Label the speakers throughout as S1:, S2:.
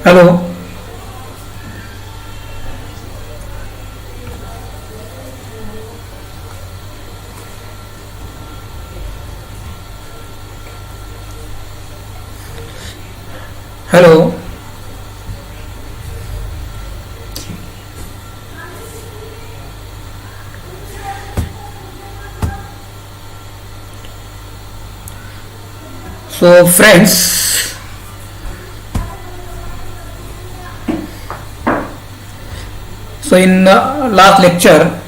S1: Hello. Hello. So friends, so in last lecture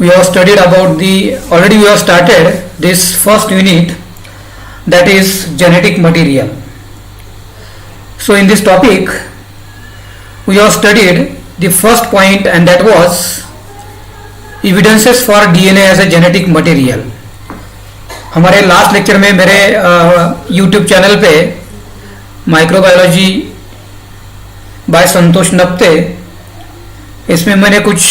S1: we have studied about the already we have started this first unit, that is genetic material. So in this topic we have studied the first point, and that was evidences for DNA as a genetic material. हमारे last lecture में मेरे YouTube channel पे microbiology bye संतोष नप्ते, इसमें मैंने कुछ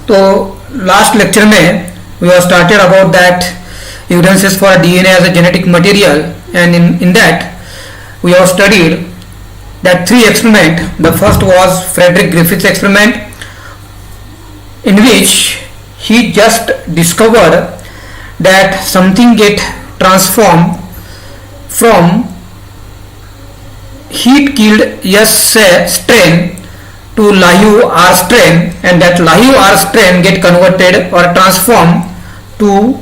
S1: तो last lecture में we have started about that evidences for DNA as a genetic material, and in that we have studied that three experiment. The first was Frederick Griffith's experiment, in which he just discovered that something get transformed from heat killed S strain to live R strain, and that live R strain get converted or transformed to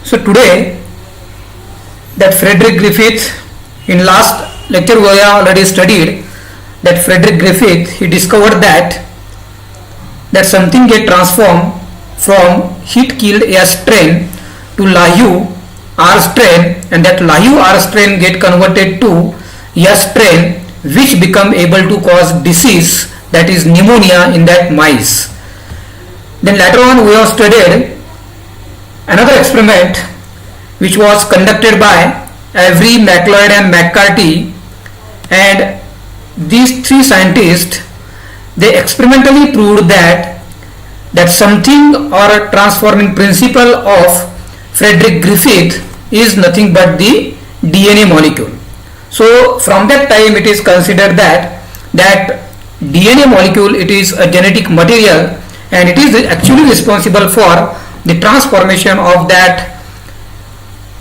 S1: so today that Frederick Griffith, in last lecture we have already studied that Frederick Griffith, he discovered that something get transformed from heat killed S strain to live R strain, and that live R strain get converted to S strain, which become able to cause disease, that is pneumonia, in that mice. Then later on we have studied another experiment which was conducted by Avery, MacLeod and McCarthy, and these three scientists, they experimentally proved that something or transforming principle of Frederick Griffith is nothing but the DNA molecule. So from that time it is considered that DNA molecule, it is a genetic material, and it is actually responsible for the transformation of that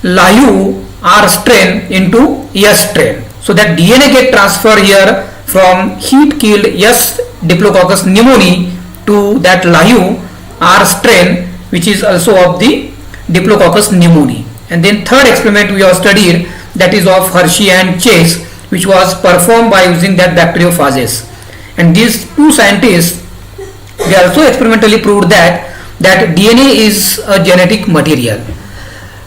S1: live R strain into S strain. So that DNA get transferred here from heat killed S Diplococcus pneumoniae to that live R strain, which is also of the Diplococcus pneumoniae. And then third experiment we have studied, that is of Hershey and Chase, which was performed by using that bacteriophages. And these two scientists, they also experimentally proved that DNA is a genetic material.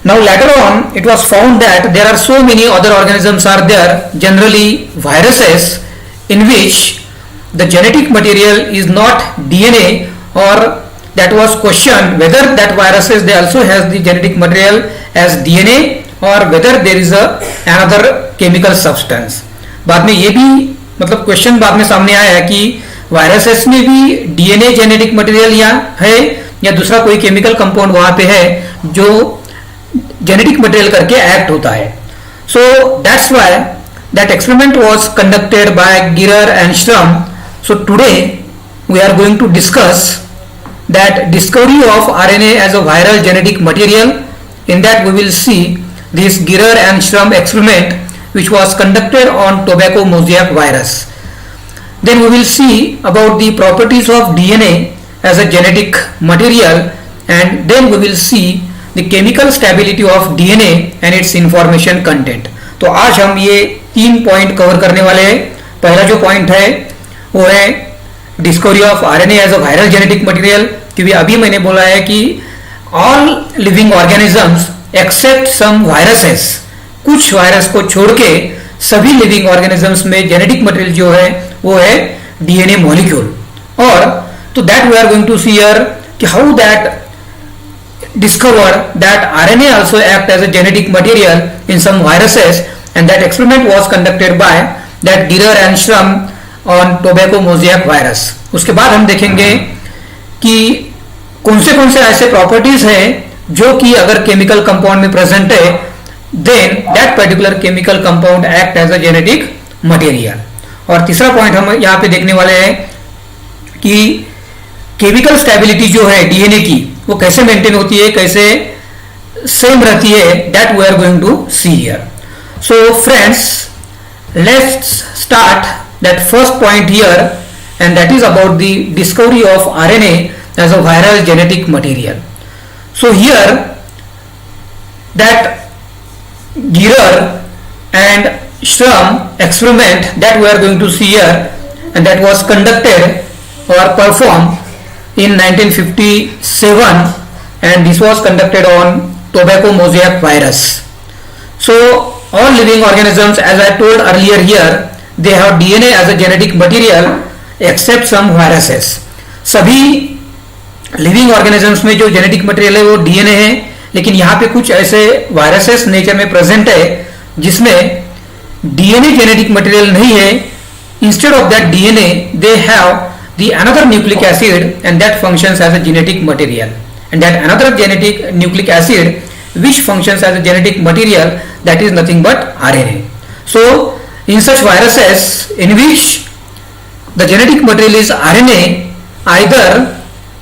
S1: Now later on it was found that there are so many other organisms are there, generally viruses, in which the genetic material is not DNA, or that was questioned whether that viruses they also has the genetic material as DNA, or whether there is another chemical substance. बाद में ये भी मतलब question बाद में सामने आया है कि वायरसेस में भी डीएनए जेनेटिक मटेरियल या है, या दूसरा कोई केमिकल कंपाउंड वहां पे है जो जेनेटिक मटेरियल करके एक्ट होता है. So that's why that experiment was conducted by Gierer and Schramm. So today we are going to discuss that discovery of RNA as a viral genetic material. In that we will see this Girer and Shrum experiment which was conducted on tobacco mosaic virus. Then we will see about the properties of DNA as a genetic material, and then we will see the chemical stability of DNA and its information content. तो आज हम ये 3 point cover करने वाले हैं. पहला जो point है वो है discovery of RNA as a viral genetic material, क्योंकि अभी मैंने बोला है कि all living organisms except some viruses, कुछ वायरस को छोड़ के सभी लिविंग ऑर्गेनिजम्स में जेनेटिक मटेरियल जो है वो है डीएनए मॉलिक्यूल. और तो that we are going to see here कि how that discover that RNA also act as a genetic material in some viruses, and that experiment was conducted by that गिरर and श्रम on tobacco mosaic virus. उसके बाद हम देखेंगे कि कौन से ऐसे प्रॉपर्टीज हैं जो कि अगर केमिकल कंपाउंड में प्रेजेंट है then that particular chemical compound act as a genetic material. और तीसरा पॉइंट हम यहाँ पे देखने वाले हैं कि केमिकल स्टेबिलिटी जो है डीएनए की वो कैसे मेंटेन होती है, कैसे सेम रहती है, that we are going to see here. So friends, let's start that first point here, and that is about the discovery of RNA as a viral genetic material. So here that Girer and Shrum experiment that we are going to see here, and that was conducted or performed in 1957, and this was conducted on tobacco mosaic virus. So all living organisms, as I told earlier here, they have DNA as a genetic material except some viruses. सभी living organisms में जो genetic material है वो DNA है, लेकिन यहाँ पे कुछ ऐसे वायरसेस नेचर में प्रेजेंट है जिसमें डीएनए जेनेटिक मटेरियल नहीं है. Instead of that DNA they have the another nucleic acid, and that functions as a genetic material, and that another genetic nucleic acid which functions as a genetic material, that is nothing but RNA. So in such viruses in which the genetic material is RNA, either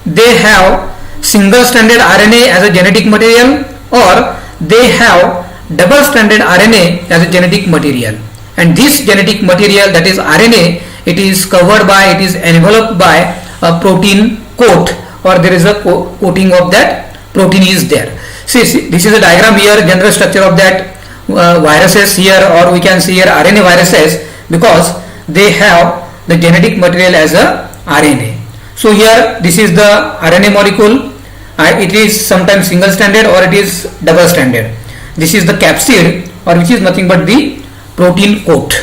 S1: they have single stranded RNA as a genetic material, or they have double stranded RNA as a genetic material. And this genetic material, that is RNA, it is covered by, it is enveloped by a protein coat, or there is a coating of that protein is there. See, this is a diagram here, general structure of that viruses here, or we can see here RNA viruses, because they have the genetic material as a RNA. So here this is the RNA molecule. It is sometimes single stranded or it is double stranded. This is the capsid, or which is nothing but the protein coat.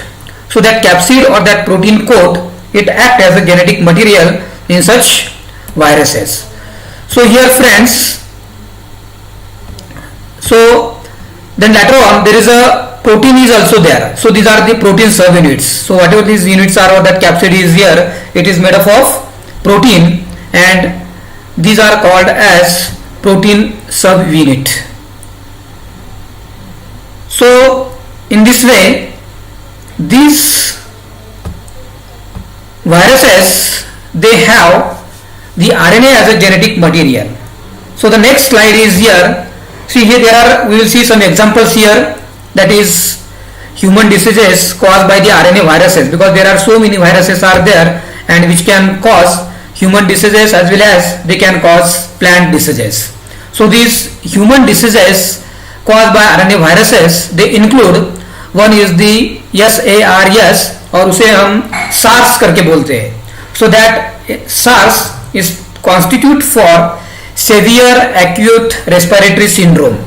S1: So that capsid or that protein coat, it acts as a genetic material in such viruses. So here friends, so then later on there is a protein is also there. So these are the protein subunits. So whatever these units are, or that capsid is here, it is made up of protein, and these are called as protein subunit. So in this way these viruses, they have the RNA as a genetic material. So the next slide is here. See here we will see some examples here, that is human diseases caused by the RNA viruses, because there are so many viruses are there, and which can cause human diseases as well as they can cause plant diseases. So these human diseases caused by RNA viruses, they include, one is the SARS, और उसे हम SARS करके बोलते हैं. So that SARS is constitute for severe acute respiratory syndrome,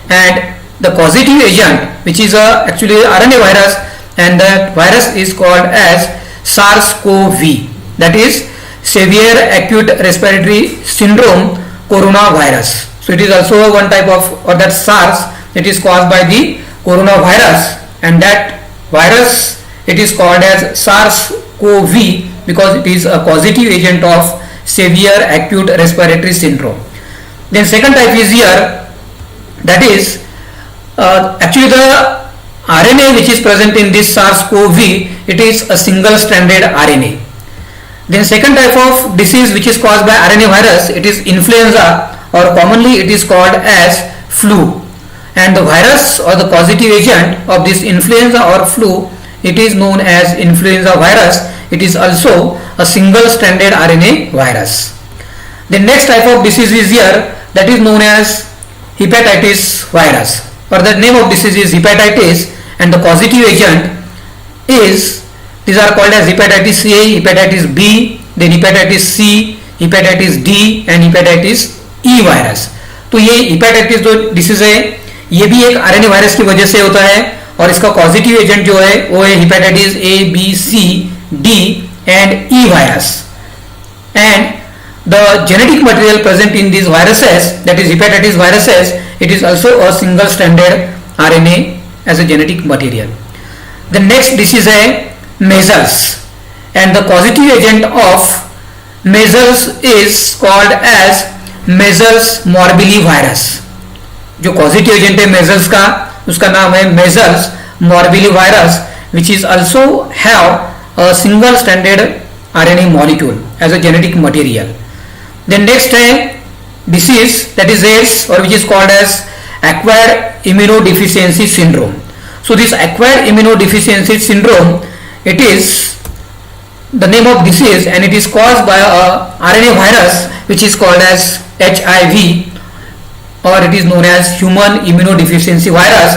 S1: and the causative agent, which is actually RNA virus, and that virus is called as SARS-CoV, that is severe acute respiratory syndrome coronavirus. So it is also one type of, or that SARS, it is caused by the coronavirus, and that virus, it is called as SARS-CoV because it is a causative agent of severe acute respiratory syndrome. Then second type is here, that is Actually, the RNA which is present in this SARS-CoV, it is a single-stranded RNA. Then second type of disease which is caused by RNA virus, it is influenza, or commonly it is called as flu. And the virus or the causative agent of this influenza or flu, it is known as influenza virus. It is also a single-stranded RNA virus. The next type of disease is here, that is known as hepatitis virus, or the name of disease is hepatitis, and the causative agent is, these are called as hepatitis A, hepatitis B, then hepatitis C, hepatitis D and hepatitis E virus. तो ये hepatitis जो disease है ये भी एक RNA virus की वजह से होता है, और इसका पॉजिटिव एजेंट जो है वो है hepatitis A, B, C, D and E virus. And the genetic material present in these viruses, that is hepatitis viruses, it is also a single stranded RNA as a genetic material. The next disease is measles, and the causative agent of measles is called as measles morbillivirus. जो causative agent है measles का, उसका नाम है measles morbillivirus, which is also have a single stranded RNA molecule as a genetic material. Then next है disease, that is AIDS, or which is called as acquired immunodeficiency syndrome. So this acquired immunodeficiency syndrome, it is the name of disease, and it is caused by a RNA virus which is called as HIV, or it is known as human immunodeficiency virus.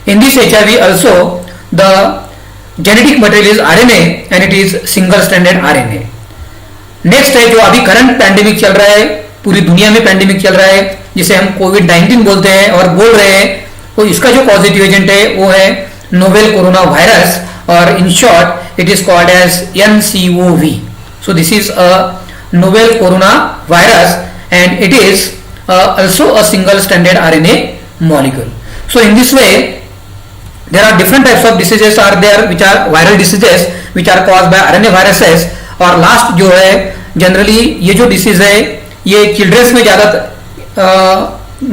S1: In this HIV also the genetic material is RNA and it is single stranded RNA. Next है जो अभी current pandemic चल रहा है, पूरी दुनिया में pandemic चल रहा है, जिसे हम कोविड-19 बोलते हैं और बोल रहे हैं, तो इसका जो पॉजिटिव एजेंट है वो है नोवेल कोरोना वायरस, और in short it is called as NCOV. So this is a novel corona virus and it is also a single stranded RNA molecule. So in this way there are different types of diseases are there which are viral diseases which are caused by RNA viruses. और last जो है generally ये जो disease है ये children's में ज़्यादा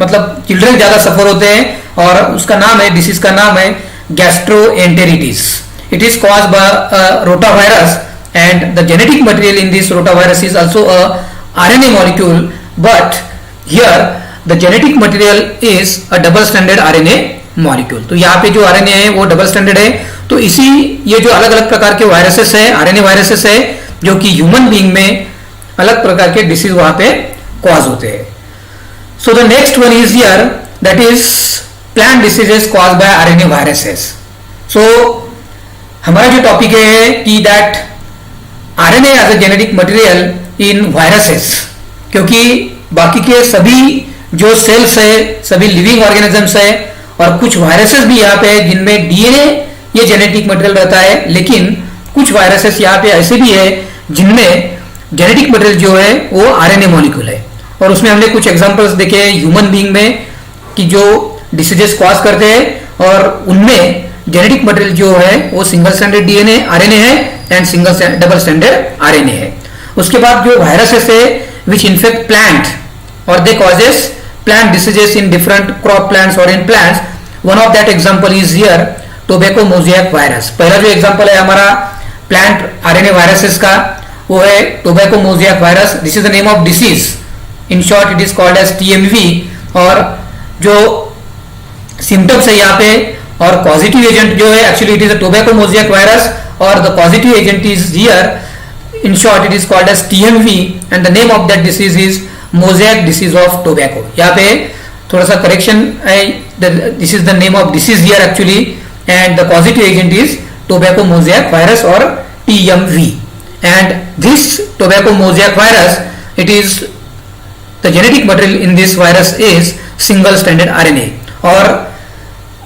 S1: मतलब चिल्ड्रन ज़्यादा सफर होते हैं, और उसका नाम है, डिसीज का नाम है gastroenteritis. It is caused bye rotavirus and the genetic material in this rotavirus is also a RNA molecule, but here the genetic material is a double stranded RNA molecule. तो यहाँ पे जो RNA है वो double standard है. तो इसी ये जो अलग अलग प्रकार के वायरसेस है, RNA वायरसेस है, जो कि ह्यूमन बीइंग में अलग प्रकार के डिसीज वहां पे कॉज होते हैं. So the next one is here, that is plant diseases caused by RNA viruses. So हमारा जो टॉपिक है कि that RNA as a genetic material in viruses, क्योंकि बाकी के सभी जो सेल्स है, सभी लिविंग ऑर्गेनिजम्स है, और कुछ वायरसेस भी यहाँ पे है जिनमें DNA ये जेनेटिक मटेरियल रहता है, लेकिन कुछ वायरसेस यहाँ पे ऐसे भी है जिनमें जेनेटिक मटेरियल जो है वो RNA मॉलिक्यूल है. और उसमें हमने कुछ एग्जांपल्स देखे ह्यूमन बीइंग में कि जो डिसीजेस कॉज करते हैं, और उनमें जेनेटिक मटेरियल जो है वो सिंगल स्टैंडर्ड DNA RNA है and single double standard RNA है. उसके बाद जो वायरसेस है विच इन्फेक्ट प्लांट और दे causes plant diseases in different crop plants or in plants. One of that example is here tobacco mosaic virus. पहला जो example है हमारा प्लांट RNA वायरसेस का वो है tobacco mosaic virus. This is the name of disease. In short it is called as TMV. और जो symptoms है यहाँ पे और causative agent जो है actually it is a tobacco mosaic virus, और the causative agent is here. In short it is called as TMV and the name of that disease is mosaic disease of tobacco. यहाँ पे थोड़ा सा correction है, this is the name of disease here actually, and the positive agent is tobacco mosaic virus और TMV. And this tobacco mosaic virus, it is the genetic material in this virus is single stranded RNA. और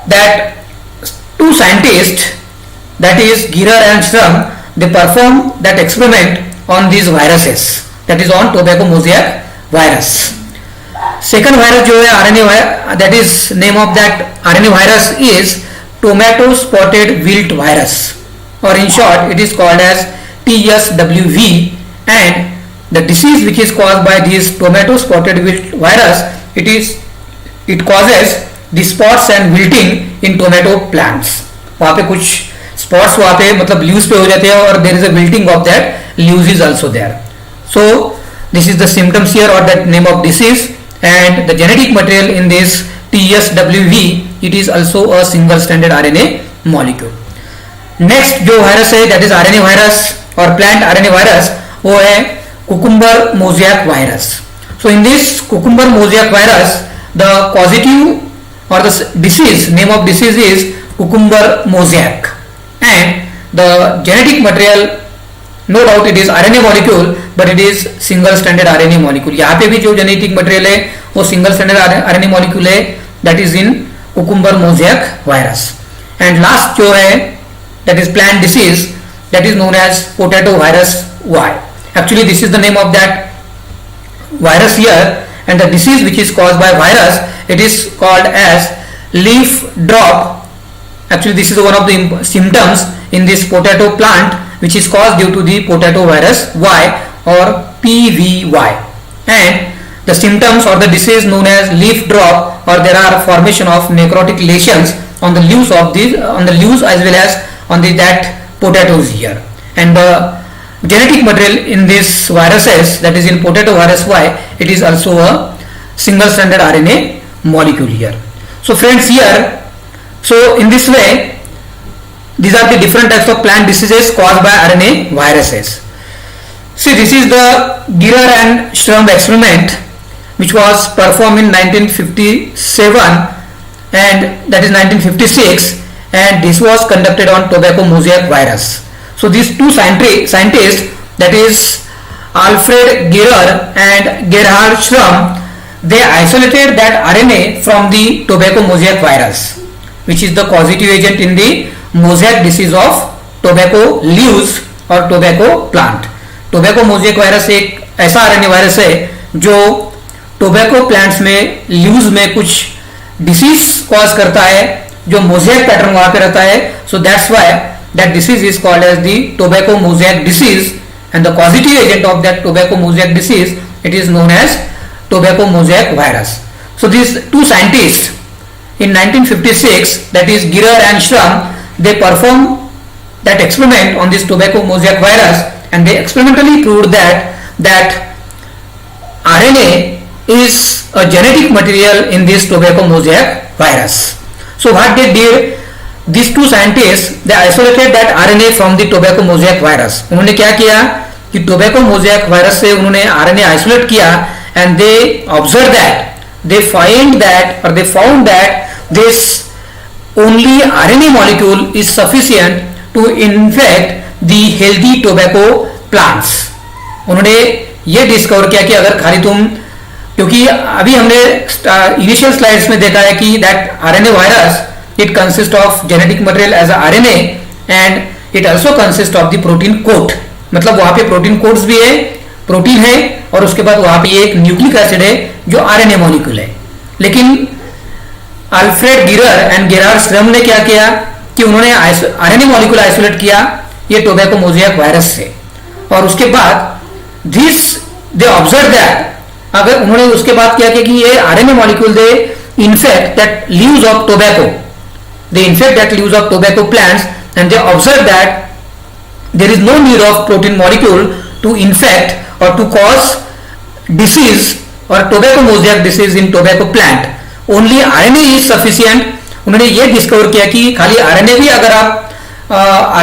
S1: that two scientist, that is Gierer and Schramm, they perform that experiment on this viruses, that is on tobacco mosaic virus. Second virus जो है RNA virus, that is name of that RNA virus is tomato spotted wilt virus, और in short it is called as TSWV. And the disease which is caused by this tomato spotted wilt virus, it causes the spots and wilting in tomato plants. वहां पे कुछ spots वहां पे मतलब leaves पे हो जाते हैं और there is a wilting of that leaves is also there. So this is the symptoms here और that name of disease and the genetic material in this TSWV it is also a single stranded RNA molecule. Next जो virus है that is RNA virus और plant RNA virus, वो है cucumber mosaic virus. So in this cucumber mosaic virus the causative or the disease name of disease is cucumber mosaic and the genetic material no doubt it is RNA molecule but it is single stranded RNA molecule। यहाँ पे भी जो genetic material है वो single stranded RNA molecule है that is in cucumber mosaic virus। and last जो है that is plant disease that is known as potato virus Y। actually this is the name of that virus here and the disease which is caused by virus it is called as leaf drop। actually this is one of the symptoms in this potato plant which is caused due to the potato virus Y or PVY। and the symptoms or the disease known as leaf drop or there are formation of necrotic lesions on the leaves of these on the leaves as well as on the that potatoes here। and the genetic material in this viruses that is in potato virus Y it is also a single stranded RNA molecule here। so friends here, so in this way these are the different types of plant diseases caused by RNA viruses। see this is the Girer and Schramm experiment which was performed in 1957 and that is 1956 and this was conducted on tobacco mosaic virus। so these two scientists that is Alfred Girer and Gerhard Schramm they isolated that RNA from the tobacco mosaic virus which is the causative agent in the mosaic disease of tobacco leaves और tobacco plant। tobacco mosaic virus एक ऐसा RNA virus है जो tobacco plants में leaves में कुछ disease cause करता है जो mosaic pattern वहां पे रहता है। so that's why that disease is called as the tobacco mosaic disease and the causative agent of that tobacco mosaic disease it is known as tobacco mosaic virus। so these two scientists in 1956 that is Girer and Schramm they performed that experiment on this tobacco mosaic virus and they experimentally proved that RNA is a genetic material in this tobacco mosaic virus। so what they did, these two scientists they isolated that RNA from the tobacco mosaic virus। उन्होंने क्या किया कि tobacco mosaic virus से उन्होंने RNA isolate किया and they observed that they found that this only RNA molecule is sufficient to infect the healthy tobacco plants। उन्होंने ये discover किया कि अगर खाली तुम, क्योंकि अभी हमने इनिशियल स्लाइड्स में देखा है कि that RNA virus it consists of genetic material as a RNA and it also consists of the protein coat। मतलब वहां पे प्रोटीन कोट्स भी है, प्रोटीन है और उसके बाद वहां पे एक न्यूक्लिक एसिड है जो RNA मॉलिक्यूल है। लेकिन अल्फ्रेड गिरर एंड गेरार्ड श्रम ने क्या किया कि उन्होंने RNA मॉलिक्यूल आइसोलेट किया ये टोबैको मोज़ेक वायरस से और उसके बाद दिस दे ऑब्जर्व दैट अगर उन्होंने उसके बाद क्या किया कि ये RNA molecule they infect that leaves of tobacco, they infect that leaves of tobacco plants and they observe that there is no need of protein molecule to infect or to cause disease or tobacco mosaic disease in tobacco plant, only RNA is sufficient। उन्होंने ये discover किया कि खाली RNA भी अगर आप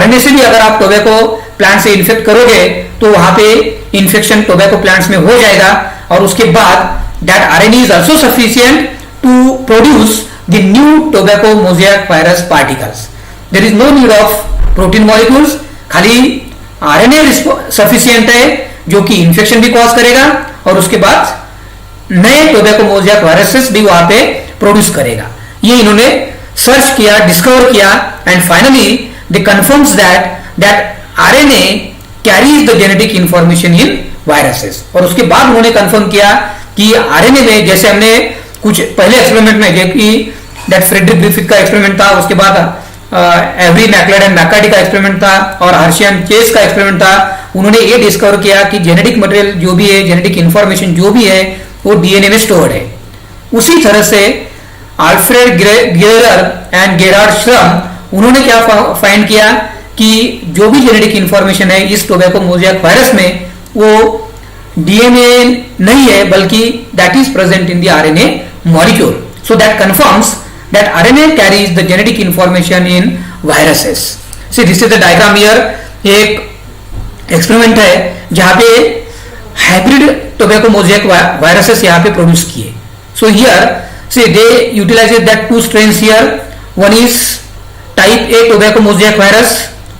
S1: RNA से भी अगर आप टोबैको प्लांट से इन्फेक्ट करोगे तो वहां पे इन्फेक्शन टोबैको प्लांट्स में हो जाएगा और उसके बाद that RNA is also sufficient to produce the new tobacco mosaic virus particles। there is no need of protein molecules, खाली RNA sufficient है जो कि इन्फेक्शन भी कॉज करेगा और उसके बाद नए टोबैको मोज़ेक वायरसेस भी वहां पे प्रोड्यूस करेगा। ये इन्होंने सर्च किया, डिस्कवर किया and finally they confirms that RNA carries the genetic information in viruses. और उसके बाद उन्होंने कंफर्म किया कि RNA में जैसे हमने कुछ पहले एक्सपेरिमेंट में जो कि दैट फ्रेडरिक ग्रिफिथ का एक्सपेरिमेंट था, उसके बाद एवरी मैकलेड एंड मैकार्डी का एक्सपेरिमेंट था और हर्शियन चेस का एक्सपेरिमेंट था। उन्होंने ये डिस्कवर किया कि जेनेटिक मटेरियल जो भी है, जेनेटिक इंफॉर्मेशन जो भी है वो DNA में स्टोर्ड है। उसी तरह से अल्फ्रेड गियरर एंड गेरार्ड श्रम, उन्होंने क्या फाइंड किया कि जो भी जेनेटिक इंफॉर्मेशन है इस टोबैको मोज़ेक वायरस में वो डीएनए नहीं है, बल्कि that is present in the RNA molecule. So that confirms that RNA carries the genetic information in viruses. C this is the diagram here. एक एक्सपेरिमेंट है जहां पे हाइब्रिड टोबैको मोज़ेक वायरसेस यहाँ पे प्रोड्यूस किए. So here see they utilize that two strains here. One is type A tobacco mosaic virus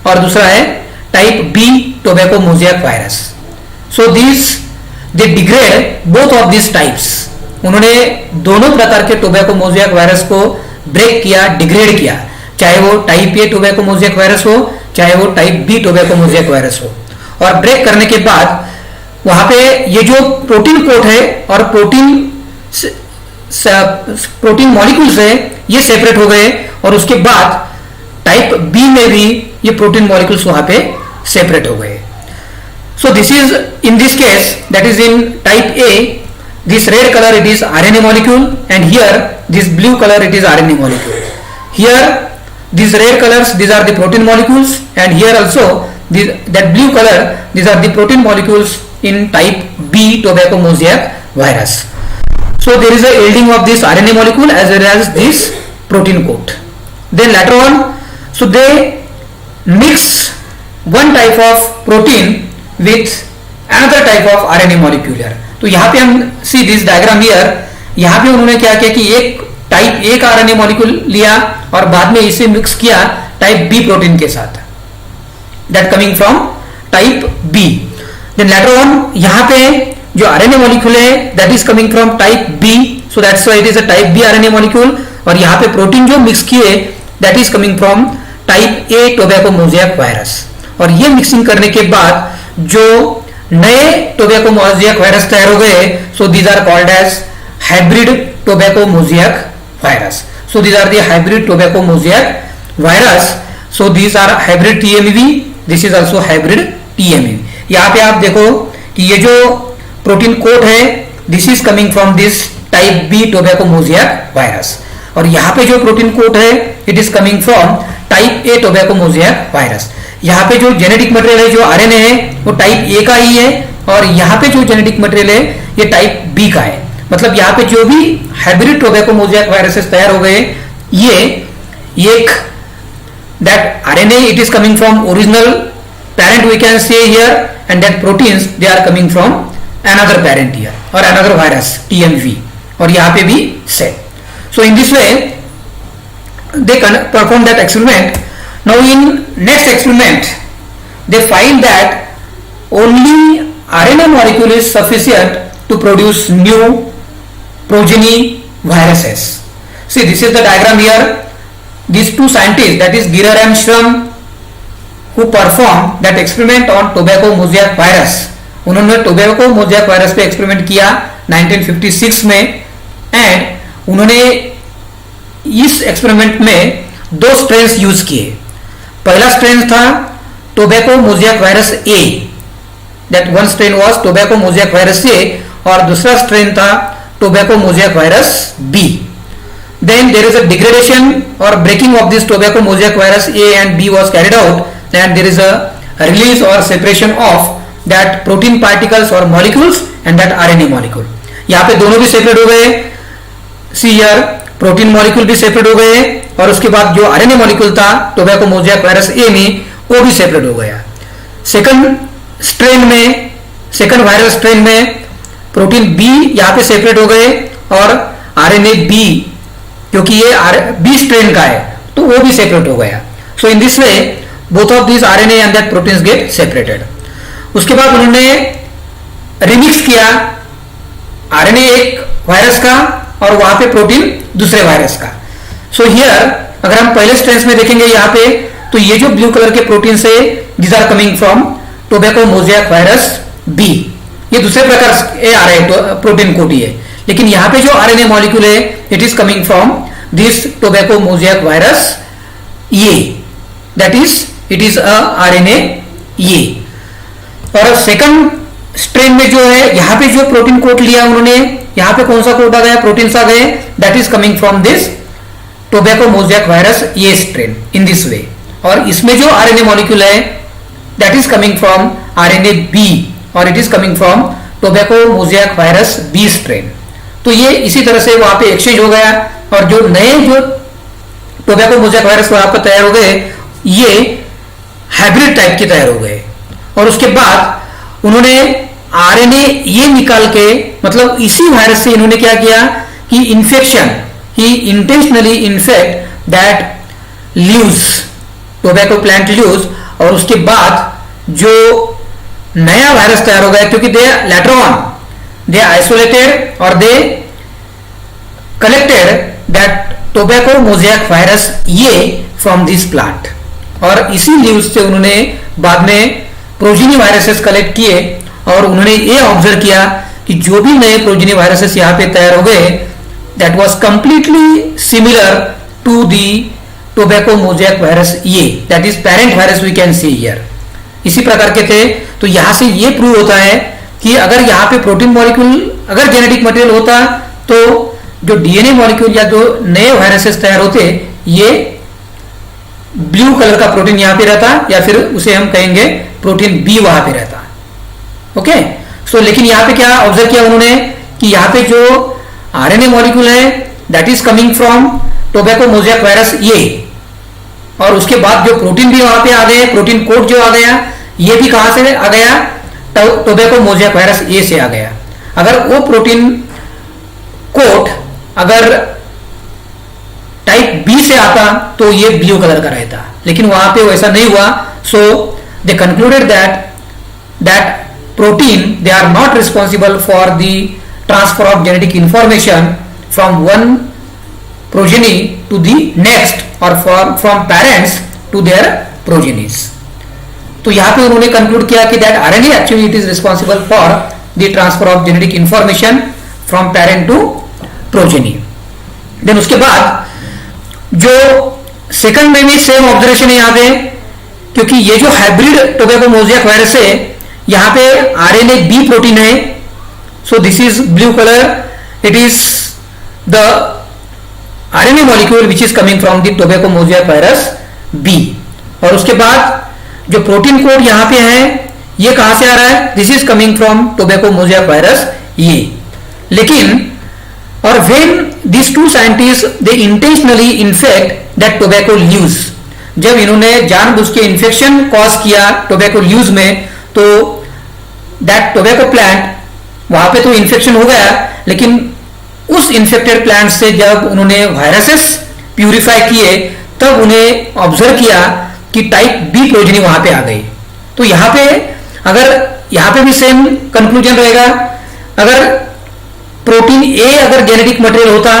S1: और दूसरा है type B tobacco mosaic virus. So this they degrade both of this types. उन्होंने दोनों प्रकार के टोबैको मोज़ेक वायरस को break किया, degrade किया, चाहे वो type A tobacco mosaic virus हो चाहे वो type B tobacco mosaic virus हो. और ब्रेक करने के बाद वहां पे ये जो प्रोटीन कोट है और प्रोटीन मॉलिक्यूल्स है ये सेपरेट हो गए और उसके बाद टाइप बी में भी ये प्रोटीन मॉलिक्यूल्स वहां पे सेपरेट हो गए. So this is in this case, that is in type A, this red color it is RNA molecule and here this blue color it is RNA molecule. Here these red colors these are the protein molecules and here also that blue color these are the protein molecules in type B tobacco mosaic virus. So there is a yielding of this RNA molecule as well as this protein coat. Then later on, so they mix one type of protein with another type of RNA molecule. तो यहाँ पे हम see this diagram here, यहाँ पे उन्होंने क्या किया कि एक टाइप ए का आरएनए मॉलिक्यूल लिया और बाद में इसे मिक्स किया टाइप बी प्रोटीन के साथ, that coming from type B. Then later on यहाँ पे जो आरएनए मॉलिक्यूल है that is coming from type B, so that's why it is a type B RNA molecule. और यहाँ पे प्रोटीन जो मिक्स किए that is coming from type A tobacco mosaic virus. और ये मिक्सिंग करने के बाद जो नए टोबैको मोज़ेक वायरस तैयार हो गए, so these are called as hybrid tobacco mosaic virus. So these are the hybrid tobacco mosaic virus. So these are hybrid TMV, this is also hybrid TMV. यहाँ पे आप देखो कि ये जो प्रोटीन कोड है this is coming from this type B tobacco mosaic virus. और यहाँ पे जो प्रोटीन कोड है it is coming from type A tobacco mosaic virus. यहाँ पे जो जेनेटिक मटेरियल है जो आरएनए है वो टाइप ए का ही है और यहाँ पे जो जेनेटिक मटेरियल है ये टाइप बी का है. मतलब यहाँ पे जो भी हाइब्रिड टोबैको मोज़ेक वायरसेस तैयार हो गए ये एक that RNA it is coming from original parent we can say here and that proteins they are coming from another parent here और अनदर वायरस टीएमवी और यहाँ पे भी same. So in this way they perform that experiment. Now in next experiment they find that only RNA molecule is sufficient to produce new progeny viruses. See this is the diagram here. These two scientists, that is Girer and Shrum, who performed that experiment on tobacco mosaic virus. उन्होंने tobacco mosaic virus पे experiment किया 1956 में and उन्होंने इस experiment में दो strains use किए. पहला स्ट्रेन था tobacco mosaic virus A, that one strain was tobacco mosaic virus A और दूसरा स्ट्रेन था tobacco mosaic virus B. Then there is a degradation और breaking of this tobacco mosaic virus A and B was carried out and there is a release और separation of that protein particles और molecules and that RNA molecule. यहाँ पे दोनों भी separate हो गए. See here protein molecule भी separate हो गए और उसके बाद जो आरएनए मॉलिक्यूल था टोबैको मोज़ेक वायरस ए में वो भी सेपरेट हो गया. सेकंड स्ट्रेन में, सेकंड वायरल स्ट्रेन में प्रोटीन बी यहाँ पे सेपरेट हो गए और आरएनए बी क्योंकि ये बी स्ट्रेन का है तो वो भी सेपरेट हो गया. So in this way both of this RNA and that proteins get separated. उसके बाद उन्होंने रिमिक्स किया आरएनए एक वायरस का और वहां पे प्रोटीन दूसरे वायरस का. सो हियर अगर हम पहले स्ट्रेन में देखेंगे यहाँ पे तो ये जो ब्लू कलर के प्रोटीन से these are coming from tobacco mosaic virus B. ये दूसरे प्रकार के आ रहे हैं प्रोटीन कोट है, लेकिन यहाँ पे जो आरएनए मॉलिक्यूल है it is coming from this tobacco mosaic virus A, that is it is a RNA A. और सेकंड स्ट्रेन में जो है यहाँ पे जो प्रोटीन कोट लिया उन्होंने यहाँ पे कौन सा कोड आ गया, प्रोटीन्स आ गए, that is coming from this tobacco mosaic virus A strain in this way. और इसमें जो आरएनए मॉलिक्यूल है that is coming from RNA B और it is coming from tobacco mosaic virus B strain. तो ये इसी तरह से वहां पे एक्सचेंज हो गया और जो नए जो टोबैको मोज़ेक वायरस वहां पर तैयार हो गए ये हाइब्रिड टाइप के तैयार हो गए। और उसके बाद उन्होंने आरएनए ये निकाल के मतलब इसी वायरस से इन्होंने क्या किया कि infection he intentionally infect that leaves tobacco plant leaves. और उसके बाद जो नया वायरस तैयार हो गया क्योंकि they later on they isolated और they collected that tobacco mosaic virus A from this plant. और इसी लीव्स से उन्होंने बाद में प्रोजेनी वायरसेस कलेक्ट किए और उन्होंने ये ऑब्जर्व किया कि जो भी नए प्रोजेनी वायरसेस यहाँ पे तैयार हो गए that was completely similar to the tobacco mosaic virus A, that is parent virus we can see here. इसी प्रकार के थे। तो यहां से ये प्रूव होता है कि अगर यहाँ पे प्रोटीन मॉलिक्यूल अगर जेनेटिक मटेरियल होता तो जो डीएनए मॉलिक्यूल या जो नए वायरसेस तैयार होते ये ब्लू कलर का प्रोटीन यहां पे रहता या फिर उसे हम कहेंगे प्रोटीन बी वहां पे रहता। ओके सो लेकिन यहां पे क्या ऑब्जर्व किया उन्होंने कि यहां पे जो आरएनए मॉलिक्यूल है that is coming from tobacco mosaic virus ये। और उसके बाद जो प्रोटीन भी वहां पे आ गए, प्रोटीन कोड जो आ गया ये भी कहां से आ गया, टोबैको मोज़ेक वायरस ए से आ गया। अगर वो प्रोटीन कोड अगर टाइप बी से आता तो ये ब्लू कलर का रहता, लेकिन वहां पे वैसा नहीं हुआ। So they concluded that protein they are not responsible for the transfer of genetic information from one progeny to the next or from parents to their progenies। तो यहां पे उन्होंने कंक्लूड किया कि that RNA actually it is responsible for the transfer of genetic information from parent to progeny. Then उसके बाद जो second में भी सेम ऑब्जर्वेशन है यहां पे, क्योंकि ये जो हाइब्रिड टोबैको मोज़ेक वायरस है यहां पे आरएनए बी प्रोटीन है। So this is blue colour, it is the RNA molecule which is coming from the tobacco mosaic virus B. और उसके बाद जो प्रोटीन कोड यहां पे है ये कहां से आ रहा है, this is coming from tobacco mosaic virus ये। लेकिन और when this two scientist they intentionally infect that tobacco leaves, जब इन्होंने जानबूझ के इन्फेक्शन कॉज किया टोबैको लीव्स में तो दैट टोबैको प्लांट वहां पे तो इन्फेक्शन हो गया, लेकिन उस इन्फेक्टेड प्लांट से जब उन्होंने वायरसेस प्यूरिफाई किए तब उन्हें ऑब्जर्व किया कि टाइप बी प्रोजेनी वहां पे आ गई। तो यहां पे अगर यहां पे भी सेम कंक्लूजन रहेगा, अगर प्रोटीन ए अगर जेनेटिक मटेरियल होता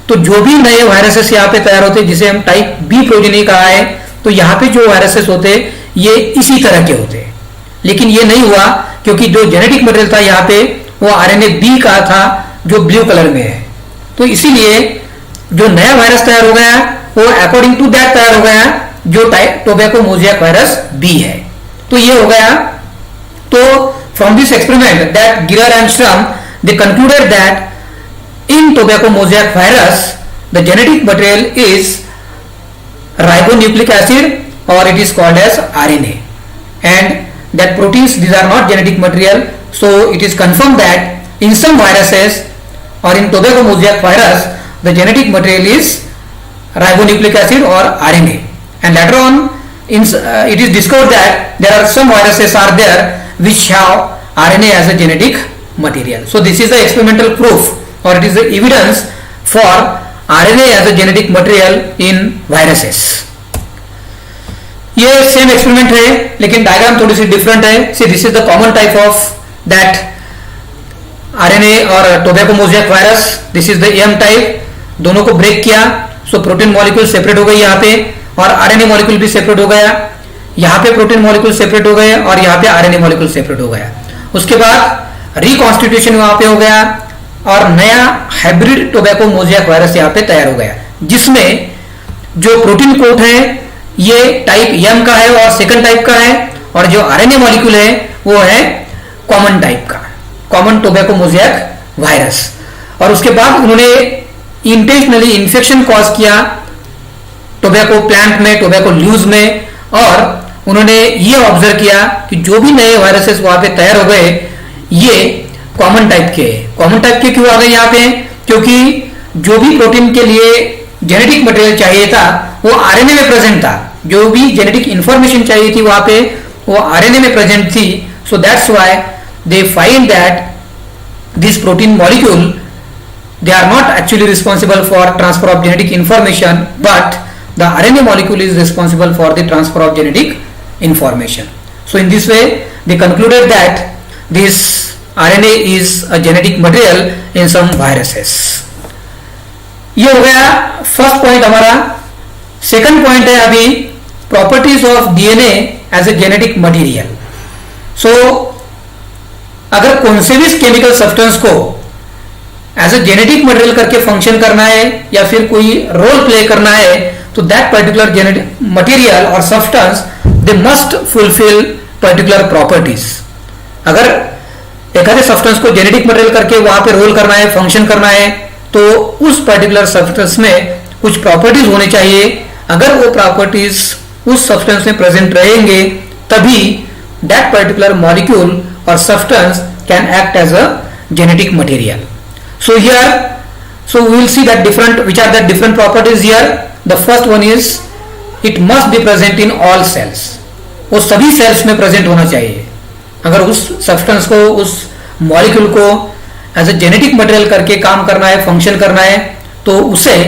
S1: तो जो भी नए वायरसेस यहाँ पे तैयार होते जिसे हम टाइप बी प्रोजेनी कहा है तो यहाँ पे जो वायरसेस होते ये इसी तरह के होते। लेकिन ये नहीं हुआ क्योंकि जो जेनेटिक मटेरियल था यहाँ पे वो आरएनए बी का था जो ब्लू कलर में है। तो इसीलिए जो नया वायरस तैयार हो गया वो अकॉर्डिंग टू दैट तैयार हो गया जो टोबैको मोज़ेक वायरस बी है। तो ये हो गया। तो from this experiment that Gierer and Schramm they concluded that in tobacco mosaic virus the genetic material is ribonucleic acid or it is called as RNA, and that proteins these are not genetic material. So it is confirmed that in some viruses or in tobacco mosaic virus the genetic material is ribonucleic acid or RNA, and later on it is discovered that there are some viruses are there which have RNA as a genetic material. So this is the experimental proof or it is the evidence for RNA as a genetic material in viruses. ये same experiment है लेकिन diagram थोड़ी सी different है। See this is the common type of that RNA और tobacco mosaic virus, this is the M type. दोनों को break किया सो प्रोटीन मॉलिक्यूल सेपरेट हो गई यहाँ पे और आरएनए मॉलिक्यूल भी सेपरेट हो गया। यहाँ पे प्रोटीन मॉलिक्यूल सेपरेट हो गए और यहाँ पे आरएनए मॉलिक्यूल सेपरेट हो गया। उसके बाद रिकॉन्स्टिट्यूशन वहां पे हो गया और नया हाइब्रिड टोबैको मोज़ेक वायरस यहाँ पे तैयार हो गया जिसमें जो प्रोटीन कोड है ये टाइप एम का है और सेकंड टाइप का है और जो आरएनए मॉलिक्यूल है वो है कॉमन टाइप का, कॉमन टोबैको मोज़ेक वायरस। और उसके बाद उन्होंने इंटेंशनली इन्फेक्शन कॉज किया टोबैको प्लांट में, टोबैको लीव्स में, और उन्होंने ये ऑब्जर्व किया कि जो भी नए वायरसेस वहां पे तैयार हो गए ये कॉमन टाइप के। कॉमन टाइप के क्यों आ गए यहाँ पे? क्योंकि जो भी प्रोटीन के लिए जेनेटिक मटेरियल चाहिए था वो आरएनए में प्रेजेंट था, जो भी जेनेटिक इंफॉर्मेशन चाहिए थी वहां पे वो आरएनए में प्रेजेंट थी। सो that's why they find that this protein molecule they are not actually responsible for transfer of genetic information, but the RNA molecule is responsible for the transfer of genetic information. So in this way they concluded that this RNA is a genetic material in some viruses. ये हो गया first point हमारा। Second point है अभी properties of DNA as a genetic material. So अगर कौन से भी केमिकल सब्सटेंस को एज ए जेनेटिक मटेरियल करके फंक्शन करना है या फिर कोई रोल प्ले करना है तो दैट पर्टिकुलर जेनेटिक मटेरियल और substance they must fulfil particular properties. अगर एखादे सब्सटेंस को जेनेटिक मटेरियल करके वहां पे रोल करना है, फंक्शन करना है, तो उस पर्टिकुलर सब्सटेंस में कुछ प्रॉपर्टीज होने चाहिए। अगर वो प्रॉपर्टीज उस सब्सटेंस में प्रेजेंट रहेंगे तभी दैट पर्टिकुलर मॉलिक्यूल और substance can act as a genetic material. So here, so we will see that which are the different properties here. The first one is it must be present in all cells. वो सभी sales में present होना चाहिए। अगर उस substance को, उस molecule को एज ए जेनेटिक मटेरियल करके काम करना है, फंक्शन करना है, तो उसे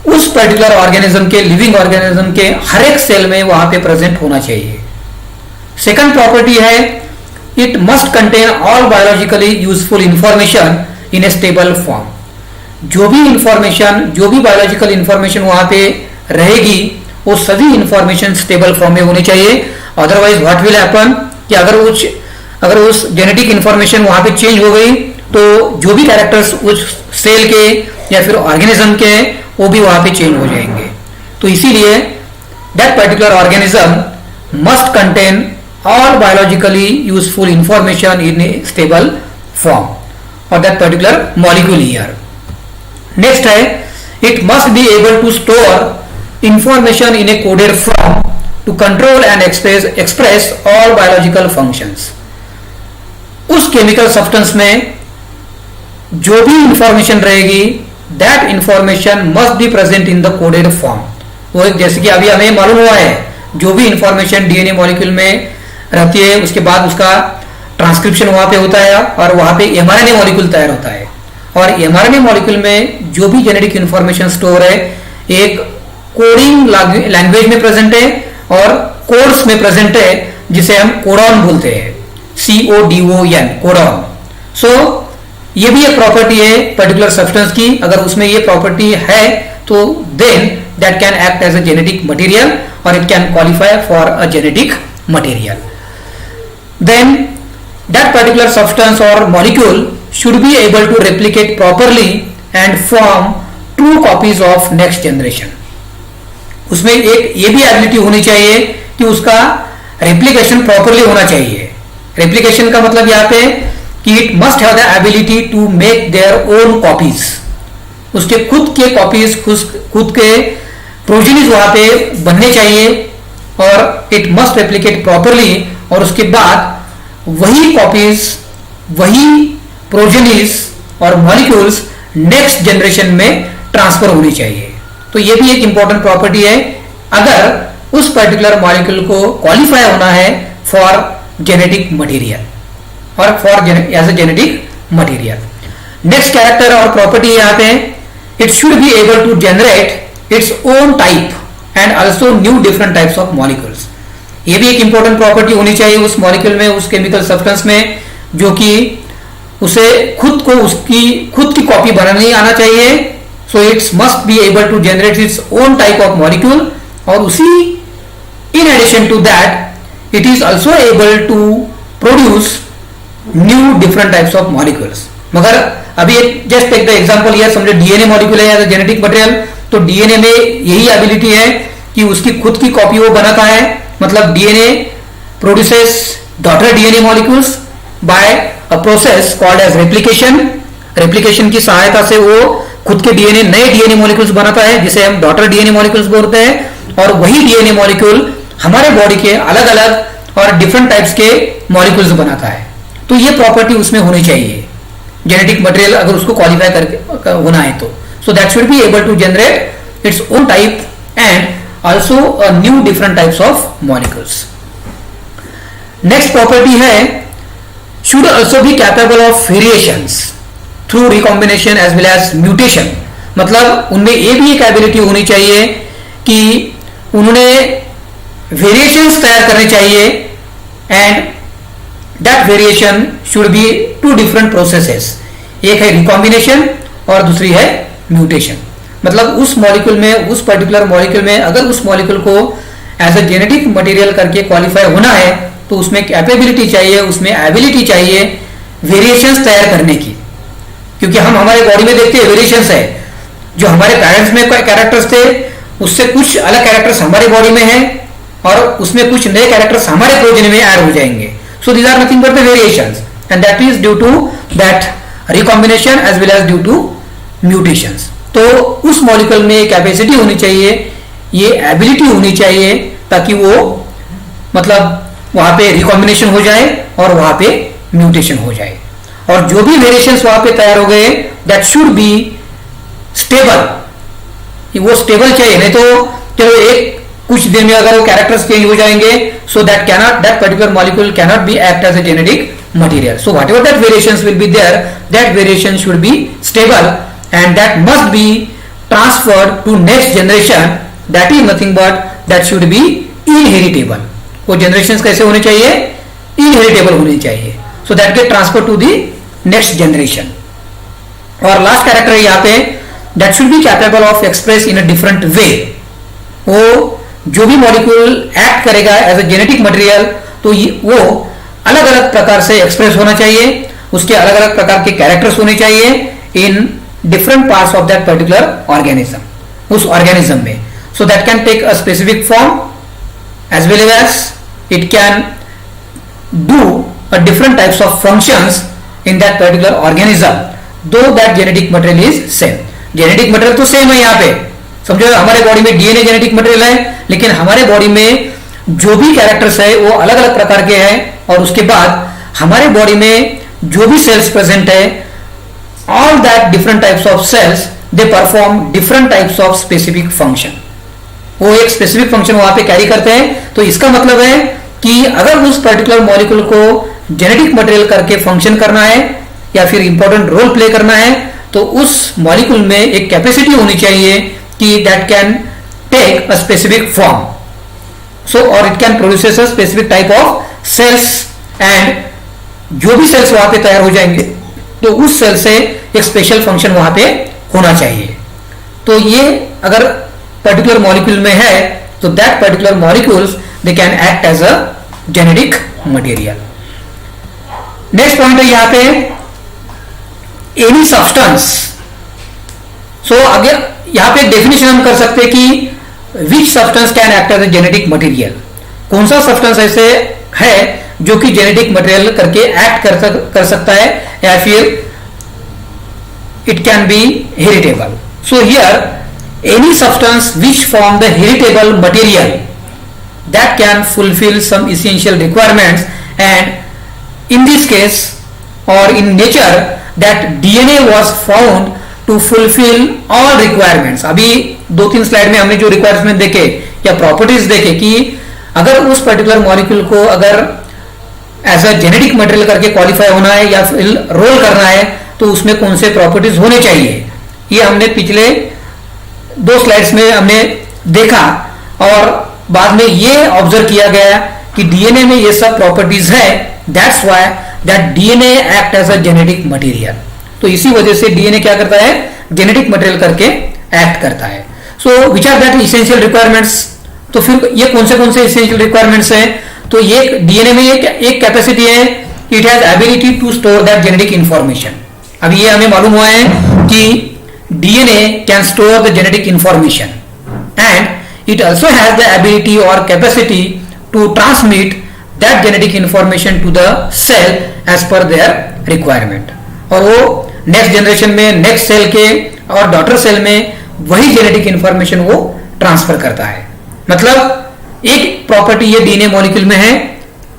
S1: उस पर्टिकुलर ऑर्गेनिज्म के, लिविंग ऑर्गेनिज्म के हर एक सेल में वहां पे प्रेजेंट होना चाहिए। सेकंड प्रॉपर्टी है it must contain all biologically useful information in a stable form. जो भी इंफॉर्मेशन, जो भी बायोलॉजिकल इंफॉर्मेशन वहां पे रहेगी वो सभी इंफॉर्मेशन स्टेबल फॉर्म में होनी चाहिए। अदरवाइज व्हाट विल हैपन कि अगर उस जेनेटिक इंफॉर्मेशन वहां पे चेंज हो गई तो जो भी कैरेक्टर्स उस सेल के या फिर ऑर्गेनिज्म के वो भी वहां पे चेंज हो जाएंगे। तो इसीलिए that particular organism must contain all biologically useful information in a stable form or that particular molecule here. Next है it must be able to store information in a coded form to control and express all biological functions. उस chemical substance में जो भी information रहेगी that information must be present in the coded form. वो जैसे कि अभी हमें मालूम हुआ है जो भी information DNA molecule में रहती है उसके बाद उसका ट्रांसक्रिप्शन वहां पे होता है और वहां पे एमआरएनए मॉलिक्यूल तैयार होता है। और एमआरएनए मॉलिक्यूल में जो भी जेनेटिक इंफॉर्मेशन स्टोर है एक कोडिंग लैंग्वेज में प्रेजेंट है और कोड्स में प्रेजेंट है जिसे हम कोडॉन बोलते हैं, CODON, कोडॉन। सो ये भी एक प्रॉपर्टी है पर्टिकुलर सब्सटेंस की। अगर उसमें ये प्रॉपर्टी है तो then that can act as a genetic material और it can qualify for a genetic material. Then that particular substance or molecule should be able to replicate properly and form true copies of next generation. उसमें एक ये भी ability होनी चाहिए कि उसका replication properly होना चाहिए। रेप्लिकेशन का मतलब यहाँ पे कि it must have the ability to make their own copies. उसके खुद के कॉपीज, खुद के प्रोजेनिस वहां पे बनने चाहिए और इट मस्ट रेप्लिकेट प्रॉपरली और उसके बाद वही कॉपीज, वही प्रोजेनिस और मॉलिक्यूल्स नेक्स्ट जनरेशन में ट्रांसफर होनी चाहिए। तो ये भी एक इंपॉर्टेंट प्रॉपर्टी है अगर उस पर्टिकुलर मॉलिक्यूल को क्वालिफाई होना है फॉर जेनेटिक मटेरियल और for as a genetic material. Next character और प्रॉपर्टी यहाँ पे it should be able to generate its own type and also new different types of molecules. ये भी एक इंपॉर्टेंट प्रॉपर्टी होनी चाहिए उस मॉलिक्यूल में, उस केमिकल सब्सटेंस में, जो कि उसे उसकी खुद की कॉपी बनाना ही आना चाहिए। So it's must be able to generate its own type of molecule और उसी in addition to that it is also able to produce new different types of molecules. मगर अभी just take the example here, समझे DNA molecule है as a genetic material, तो DNA में यही ability है कि उसकी खुद की कॉपी वो बनाता है। मतलब DNA produces daughter DNA molecules by a process called as replication replication की सहायता से वो खुद के डीएनए, नए डीएनए मॉलिक्यूल्स बनाता है जिसे हम डॉटर डीएनए मॉलिक्यूल्स बोलते हैं, और वही डीएनए मॉलिक्यूल हमारे बॉडी के अलग अलग और डिफरेंट टाइप्स के मॉलिक्यूल्स बनाता है। तो ये प्रॉपर्टी उसमें होनी चाहिए जेनेटिक मटेरियल अगर उसको क्वालिफाई करके होना है तो। So that should be able to generate its own type and also new different types of molecules. Next property है should also be capable of variations through recombination as well as mutation। मतलब उनमें ये भी एक ability होनी चाहिए कि उन्होंने वेरिएशंस तैयार करने चाहिए, and that variation should be to different processes. एक है रिकॉम्बिनेशन और दूसरी है म्यूटेशन। मतलब उस मॉलिक्यूल में, उस पर्टिकुलर मॉलिक्यूल में अगर उस मॉलिक्यूल को एज अ जेनेटिक मटेरियल करके क्वालिफाई होना है तो उसमें कैपेबिलिटी चाहिए, उसमें एबिलिटी चाहिए वेरिएशंस तैयार करने की। क्योंकि हम हमारे बॉडी में देखते हैं वेरिएशंस है, जो हमारे पेरेंट्स में कोई कैरेक्टर्स थे उससे कुछ अलग कैरेक्टर्स हमारी बॉडी में हैं, और उसमें कुछ नए कैरेक्टर्स हमारे प्रोजेनी में ऐड हो जाएंगे। So these are nothing but the variations, and that is due to that recombination as well as due to mutations. तो उस मॉलिक्यूल में कैपेसिटी होनी चाहिए, ये एबिलिटी होनी चाहिए, ताकि वो मतलब वहां पे रिकॉम्बिनेशन हो जाए और वहां पे म्यूटेशन हो जाए। और जो भी वेरिएशंस वहां पे तैयार हो गए दैट शुड बी स्टेबल, वो स्टेबल चाहिए। नहीं तो चलो एक कुछ दिन में अगर वो कैरेक्टर्स चेंज हो जाएंगे, so that cannot, that particular molecule cannot be act as a genetic material. So whatever that variations will be there, that variation should be stable and that must be transferred to next generation. That is nothing but that should be inheritable. वो generations कैसे होने चाहिए? Inheritable होने चाहिए, so that get transfer to the next generation. और last character है यहाँ पे, that should be capable of express in a different way. वो जो भी मॉलिक्यूल एक्ट करेगा एज अ जेनेटिक मटेरियल तो वो अलग अलग प्रकार से एक्सप्रेस होना चाहिए, उसके अलग अलग प्रकार के कैरेक्टर्स होने चाहिए in different parts of that particular organism, उस ऑर्गेनिज्म में। So that can take a specific form as well as it can do a different types of functions in that particular organism, though that genetic material is same। genetic material तो same है यहाँ पे, समझो हमारे body में DNA genetic material है, लेकिन हमारे बॉडी में जो भी कैरेक्टर्स है वो अलग अलग प्रकार के हैं, और उसके बाद हमारे बॉडी में जो भी सेल्स प्रेजेंट है, all that different types of cells they perform different types of specific function। वो एक स्पेसिफिक फंक्शन वहां पे कैरी करते हैं। तो इसका मतलब है कि अगर उस पर्टिकुलर मॉलिक्यूल को जेनेटिक मटेरियल करके फंक्शन करना है या फिर इंपॉर्टेंट रोल प्ले करना है, तो उस मॉलिक्यूल में एक कैपेसिटी होनी चाहिए कि that can take a specific form, so और it can produce a specific type of cells, and जो भी सेल्स वहां पे तैयार हो जाएंगे तो उस सेल से एक स्पेशल फंक्शन वहां पे होना चाहिए। तो ये अगर पर्टिकुलर मॉलिक्यूल में है तो that particular molecules they can act as a genetic material. Next point है यहां पे एनी सब्सटेंस। सो आगे यहां पे डेफिनेशन हम कर सकते हैं कि which substance can act as a genetic material. कौन सा सब्सटेंस ऐसे है जो कि जेनेटिक मटेरियल करके एक्ट कर सकता है, या फिर it can be heritable. So here any substance which form the heritable material that can fulfill some essential requirements, and in this case or in nature that DNA was found to fulfill all requirements। अभी 2-3 slide में हमने जो requirement देखे या properties देखे कि अगर उस पर्टिकुलर मॉलिक्यूल को अगर एज अ जेनेटिक मटेरियल करके क्वालिफाई होना है या फिर रोल करना है तो उसमें कौन से प्रॉपर्टीज होने चाहिए, ये हमने पिछले 2 स्लाइड्स में हमने देखा, और बाद में ये ऑब्जर्व किया गया कि डीएनए में ये सब प्रॉपर्टीज है, that's why that DNA act as a genetic material. तो इसी वजह से डीएनए क्या करता है, जेनेटिक मटेरियल करके एक्ट करता है। So which are that essential requirements. तो फिर ये कौन से इसेंशियल रिक्वायरमेंट्स हैं? तो ये डीएनए में एक कैपेसिटी है, it has ability to store that genetic information. अभी ये हमें मालूम हुआ है कि DNA can store the genetic information, and it also has the ability or capacity to transmit that genetic information to the cell as per their requirement। और वो next generation में नेक्स्ट सेल के और डॉटर सेल में वही genetic information वो transfer करता है। मतलब एक प्रॉपर्टी ये डीएनए मॉलिक्यूल में है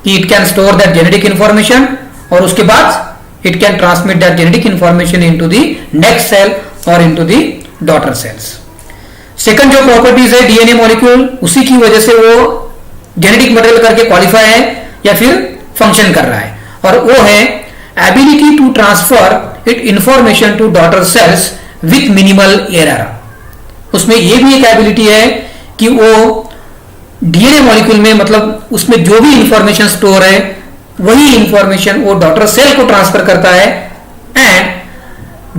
S1: कि it can store that genetic information और उसके बाद it can transmit that genetic information into the next cell और into the daughter cells. Second जो प्रॉपर्टीज है डीएनए मॉलिक्यूल, उसी की वजह से वो जेनेटिक मटेरियल करके क्वालिफाई है या फिर फंक्शन कर रहा है, और वो है ability to transfer it information to daughter cells with minimal error. उसमें ये भी एक एबिलिटी है कि वो डीएनए मॉलिक्यूल में, मतलब उसमें जो भी इंफॉर्मेशन स्टोर है वही इंफॉर्मेशन वो डॉटर सेल को ट्रांसफर करता है, and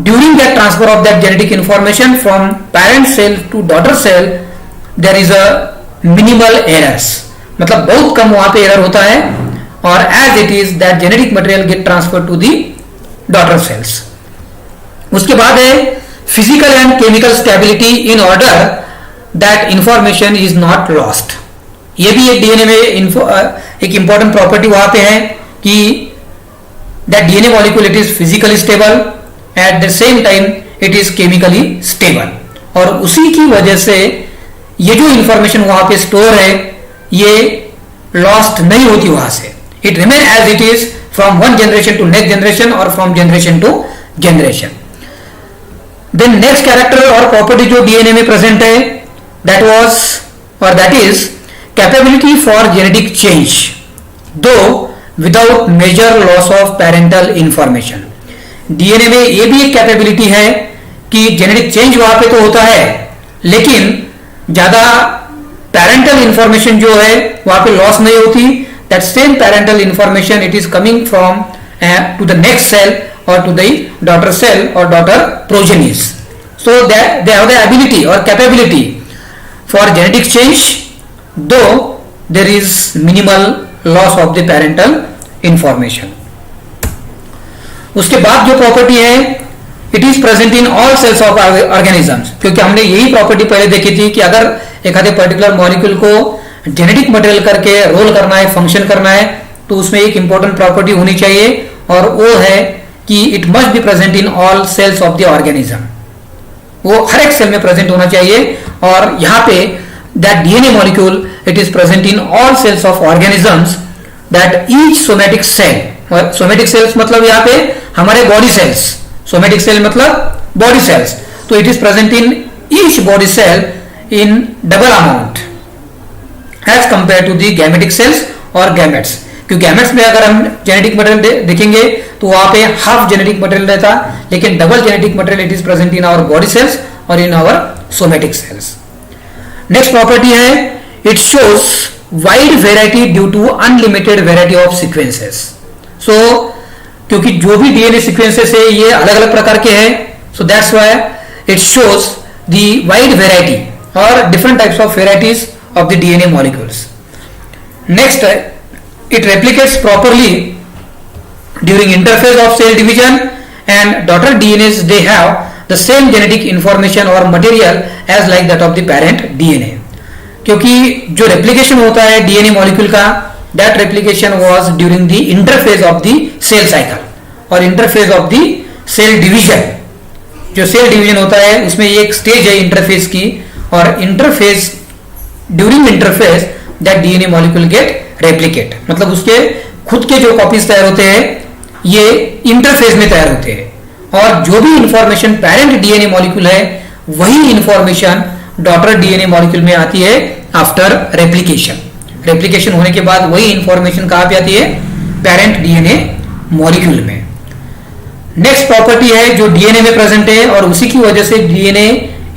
S1: during that transfer of that genetic information from parent cell to daughter cell there is a minimal errors, मतलब बहुत कम वहां पे एरर होता है, और as it is that genetic material get transferred to the daughter cells। उसके बाद है physical and chemical stability in order that information is not lost। ये भी एक डीएनए में एक इंपॉर्टेंट प्रॉपर्टी वहां पे है कि that DNA molecule it is physically stable at the same time it is chemically stable, और उसी की वजह से ये जो इंफॉर्मेशन वहां पे स्टोर है ये लॉस्ट नहीं होती वहां से, it remain as it is from one generation to next generation और from generation to generation. Then next character और प्रॉपर्टी जो डीएनए में प्रेजेंट है दैट वाज और that is capability for genetic change though without major loss of parental information. DNA में ये भी एक कैपेबिलिटी है कि जेनेटिक चेंज वहां पे तो होता है, लेकिन ज्यादा पेरेंटल इंफॉर्मेशन जो है वहां पे लॉस नहीं होती। That same parental information it is coming from to the next cell और टू द डॉटर सेल और daughter progenies, so they have the ability और capability for genetic change though there is minimal loss of the parental information. उसके बाद जो property है it is present in all cells of organisms, क्योंकि हमने यही property पहले देखी थी कि अगर एक आधे पर्टिकुलर मॉलिक्यूल को जेनेटिक मटेरियल करके रोल करना है, फंक्शन करना है, तो उसमें एक इंपॉर्टेंट प्रॉपर्टी होनी चाहिए और वो है कि it must be present in all cells of the organism. वो हर एक सेल में प्रेजेंट होना चाहिए, और यहाँ पे that DNA molecule it is present in all cells of organisms, that each somatic cell, somatic cells मतलब यहाँ पे हमारे बॉडी सेल्स, सोमेटिक सेल मतलब बॉडी सेल्स, तो it is present in each body cell in double amount as compare to the gametic cells और gametes. क्योंकि gametes में अगर हम जेनेटिक मटेरियल देखेंगे तो वहां पे हाफ जेनेटिक मटेरियल रहता, लेकिन double genetic material it is present in our body cells और in our somatic cells. Next property है it shows wide variety due to unlimited variety of sequences. So क्योंकि जो भी डीएनए सीक्वेंसेस है ये अलग अलग प्रकार के हैं, so that's why it shows the wide variety और different types of varieties of the DNA molecules. Next it replicates properly during interphase of cell division, and daughter DNAs they have the same genetic information or material as like that of the parent DNA। क्योंकि जो replication होता है DNA molecule का that replication was during the interphase of the cell cycle और interphase of the cell division। जो cell division होता है उसमें एक स्टेज है इंटरफेस की, और interface during interface that DNA molecule get replicate, मतलब उसके खुद के जो कॉपीज तैयार होते हैं ये इंटरफेस में तैयार होते हैं, और जो भी इंफॉर्मेशन पेरेंट डीएनए मॉलिक्यूल है वही इंफॉर्मेशन डॉटर डीएनए मॉलिक्यूल में आती है आफ्टर रेप्लिकेशन। रेप्लिकेशन होने के बाद वही इंफॉर्मेशन कहां पे आती है? पेरेंट डीएनए मॉलिक्यूल में। नेक्स्ट प्रॉपर्टी है जो डीएनए में प्रेजेंट है और उसी की वजह से DNA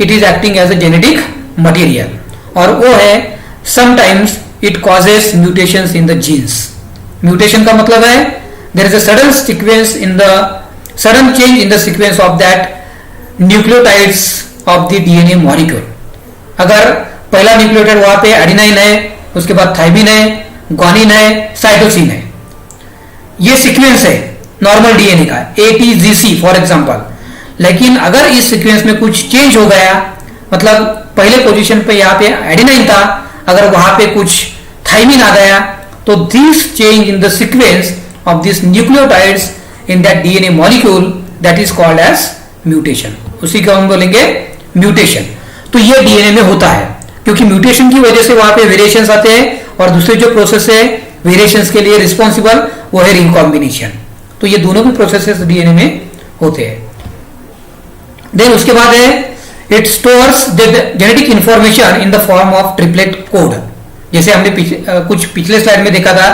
S1: it is acting as a genetic material, और वो है sometimes it causes mutations in the genes। mutation का मतलब है there is a sudden change in the sequence of that nucleotides of the DNA molecule। अगर पहला nucleotide वहां पे एडेनाइन है, उसके बाद थाइमिन है, ग्वानिन है, साइटोसिन है, ये सीक्वेंस है नॉर्मल डीएनए का ATGC फॉर एग्जांपल। लेकिन अगर इस सीक्वेंस में कुछ चेंज हो गया, मतलब पहले पोजीशन पे यहाँ पे एडेनाइन था, अगर वहां पे कुछ थाइमिन आ गया, तो this change in the sequence of this nucleotides in that DNA molecule that is called as mutation, उसी को हम बोलेंगे म्यूटेशन। तो ये डीएनए में होता है, क्योंकि म्यूटेशन की वजह से वहां पे वेरिएशंस आते हैं, और दूसरे जो प्रोसेस है वेरिएशंस के लिए रिस्पॉन्सिबल वो है रिकॉम्बिनेशन। तो ये दोनों भी प्रोसेसेस डीएनए में होते हैं। देन उसके बाद है it stores the genetic information in the form of triplet code. जैसे हमने कुछ पिछले स्लाइड में देखा था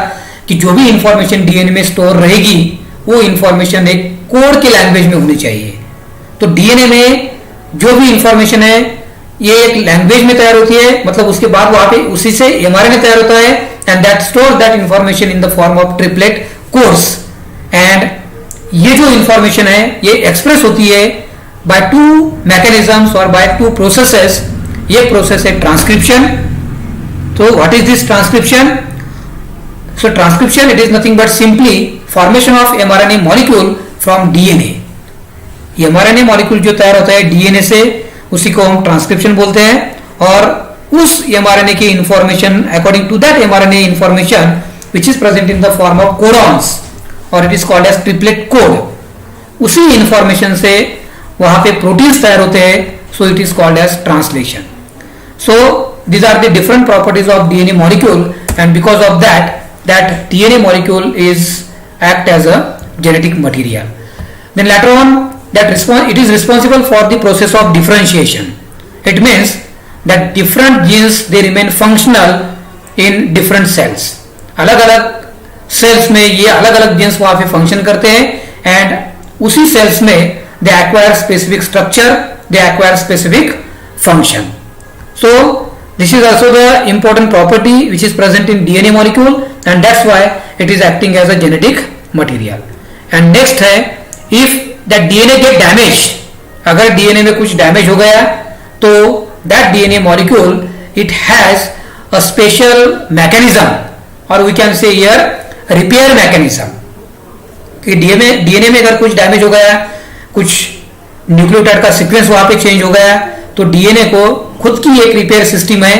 S1: कि जो भी इंफॉर्मेशन डीएनए में स्टोर रहेगी वो इंफॉर्मेशन एक कोड के लैंग्वेज में होनी चाहिए। तो डीएनए में जो भी इंफॉर्मेशन है ये एक लैंग्वेज में तैयार होती है, मतलब उसके बाद वहां पे उसी से एमआरएनए तैयार होता है, and that store that information in the form of triplet codes. And ये जो इंफॉर्मेशन है ये एक्सप्रेस होती है बाय टू मैकेनिज्म्स और बाय टू प्रोसेसेस। ये प्रोसेस है ट्रांसक्रिप्शन। तो what is this transcription? So transcription it is nothing but simply formation of mRNA molecule from DNA. MRNA molecule जो तैयार होता है डीएनए से, उसी को हम ट्रांसक्रिप्शन बोलते हैं, और उस एमआरएनए की information according to that mRNA information which is present in the form of codons और it is called as triplet code, उसी इंफॉर्मेशन से वहां पे प्रोटीन्स तैयार होते हैं। So it is called as translation. So these are the different properties of DNA molecule, and because of that DNA molecule is act as a genetic material. Then later on it is responsible for the process of differentiation. It means that different genes they remain functional in different cells. अलग अलग sales में ये अलग अलग jeans वहां पे function करते हैं, एंड उसी सेल्स में they acquire specific structure, they acquire specific function. So this is also the important property which is present in DNA molecule, and that's why it is acting as a genetic material. And next है if that DNA get damaged, अगर DNA में कुछ damage हो गया तो that DNA molecule it has a special mechanism, or we can say here repair mechanism. कि DNA में अगर कुछ डैमेज हो गया, कुछ न्यूक्लियोटाइड का सीक्वेंस वहां पे चेंज हो गया, तो डीएनए को खुद की एक रिपेयर सिस्टम है,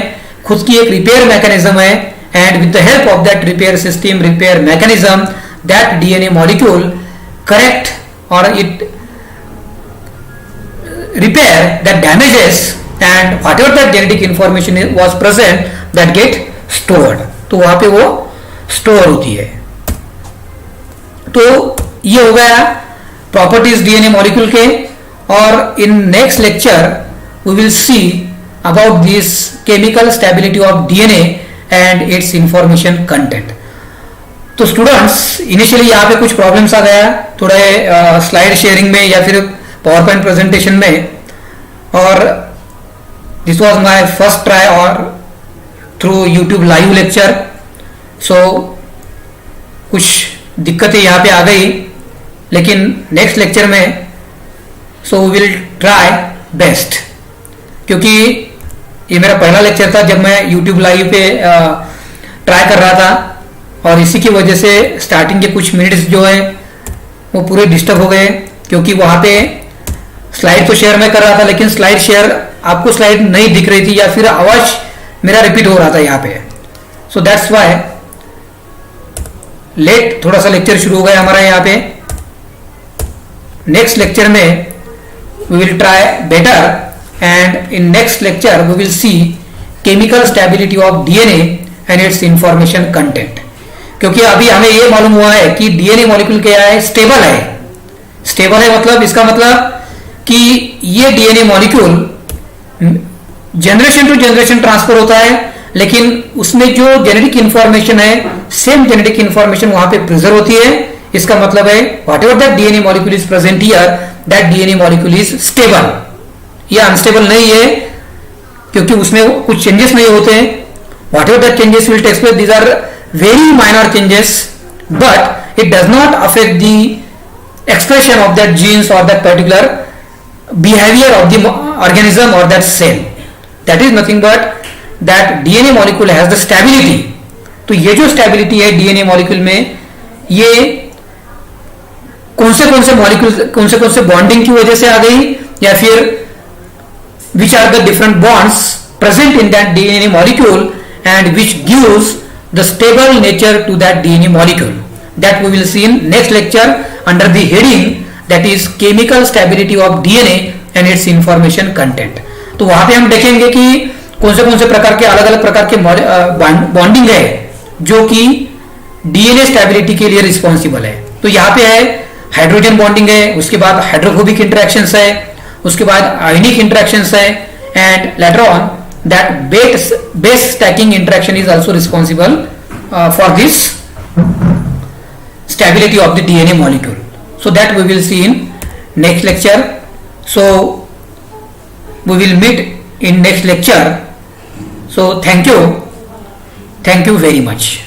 S1: खुद की एक रिपेयर मैकेनिज्म है, and with the help of that repair system, repair mechanism, that DNA molecule correct और it repair that damages, and whatever that genetic information was present that get stored. तो वहां पे वो store होती है. तो ये हो गया प्रॉपर्टीज डीएनए मॉलिक्यूल के. और in next lecture we will see about this chemical stability of DNA and its information content. तो स्टूडेंट्स इनिशियली यहाँ पे कुछ प्रॉब्लम्स आ गया थोड़े स्लाइड शेयरिंग में या फिर पावर पॉइंट प्रेजेंटेशन में, और this was my first try और थ्रू यूट्यूब लाइव लेक्चर. सो कुछ दिक्कतें यहाँ पे आ गई, लेकिन नेक्स्ट लेक्चर में so we will try best, क्योंकि ये मेरा पहला लेक्चर था जब मैं YouTube लाइव पे ट्राई कर रहा था, और इसी की वजह से स्टार्टिंग के कुछ मिनट्स जो है वो पूरे डिस्टर्ब हो गए, क्योंकि वहाँ पे स्लाइड तो शेयर मैं कर रहा था लेकिन स्लाइड शेयर आपको स्लाइड नहीं दिख रही थी, या फिर आवाज मेरा रिपीट हो रहा था यहाँ पे. सो दैट्स वाई लेट थोड़ा सा लेक्चर शुरू हो गया हमारा यहाँ पे. नेक्स्ट लेक्चर में we will try better, and in next lecture we will see chemical stability of DNA and its information content. क्योंकि अभी हमें ये मालूम हुआ है कि डीएनए मॉलिक्यूल क्या है, स्टेबल है. स्टेबल है मतलब इसका मतलब कि ये DNA molecule generation to generation transfer होता है, लेकिन उसमें जो जेनेटिक इंफॉर्मेशन है सेम जेनेटिक इंफॉर्मेशन वहां पे प्रिजर्व होती है. इसका मतलब है whatever that DNA molecule is present here, that DNA molecule is stable. ये अनस्टेबल नहीं है क्योंकि उसमें कुछ चेंजेस नहीं होते हैं. Whatever that changes will take place, these are very minor changes, but it does not affect the expression of that genes और that particular behaviour of the organism और that cell. That is nothing but that DNA molecule has the stability. तो ये जो stability है DNA molecule में, ये कौन से मॉलिक्यूल कौन से बॉन्डिंग की वजह से आ गई, या फिर which are the different bonds present in that DNA molecule and which gives the stable nature to that DNA molecule. That we will see in next lecture under the heading that is chemical stability of DNA and its information content. तो वहां पे हम देखेंगे कि कौन से प्रकार के अलग अलग प्रकार के बॉन्डिंग है जो कि डीएनए स्टेबिलिटी के लिए रिस्पॉन्सिबल है. तो यहाँ पे है हाइड्रोजन बॉन्डिंग है, उसके बाद हाइड्रोफोबिक इंटरेक्शंस है, उसके बाद आयनिक इंटरेक्शंस है, and later on that base stacking interaction is also responsible for this stability of the DNA molecule. So that we will see in next lecture. So we will meet in next lecture. So thank you very much.